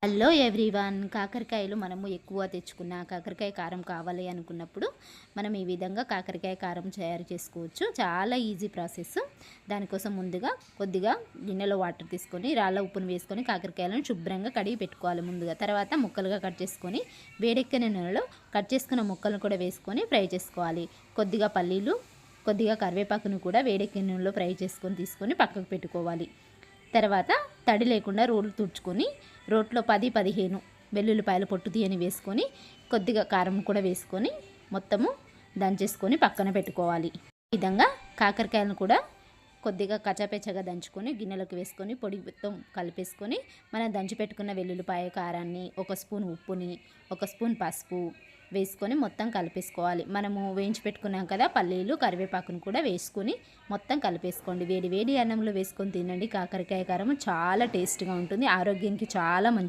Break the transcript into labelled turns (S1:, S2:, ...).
S1: Hello everyone. కాకరకాయలు మనము ఎక్కువ తెచ్చుకున్న కాకరకాయ కారం కావాలి అనుకున్నప్పుడు మనం ఈ విధంగా కాకరకాయ కారం తయారు చేసుకోవచ్చు. చాలా ఈజీ ప్రాసెస్. దానికోసం ముందుగా కొద్దిగా గిన్నెలో వాటర్ తీసుకొని రాళ్ళ ఉప్పును వేసుకొని కాకరకాయలను శుభ్రంగా కడిగి పెట్టుకోవాలి. ముందుగా తర్వాత ముక్కలుగా కట్ చేసుకొని వేడెక్కిన నూనెలో కట్ చేసుకున్న ముక్కలను కూడా వేసుకొని ఫ్రై చేసుకోవాలి. కొద్దిగా పల్లీలు, కొద్దిగా కరివేపాకును కూడా వేడెక్కిన నూనెలో ఫ్రై చేసుకొని తీసుకొని పక్కకు పెట్టుకోవాలి. తర్వాత తడి లేకుండా రోలు తుడుచుకొని రోట్లో 10-15 వెల్లుల్లిపాయల పొట్టు తీయని వేసుకొని కొద్దిగా కారం కూడా వేసుకొని మొత్తము దంచేసుకొని పక్కన పెట్టుకోవాలి. ఈ విధంగా కాకరకాయలను కూడా కొద్దిగా కచ్చాపెచ్చగా దంచుకొని గిన్నెలోకి వేసుకొని పొడి మొత్తం కలిపేసుకొని మనం దంచి పెట్టుకున్న వెల్లుల్లిపాయ కారాన్ని, 1 స్పూన్ ఉప్పుని, 1 స్పూన్ పసుపు వేసుకొని మొత్తం కలిపేసుకోవాలి. మనము వేయించి పెట్టుకున్నాం కదా పల్లీలు, కరివేపాకును కూడా వేసుకొని మొత్తం కలిపేసుకోండి. వేడి వేడి అన్నంలో వేసుకొని తినండి. కాకరకాయ కారం చాలా టేస్ట్గా ఉంటుంది, ఆరోగ్యానికి చాలా మంచిది.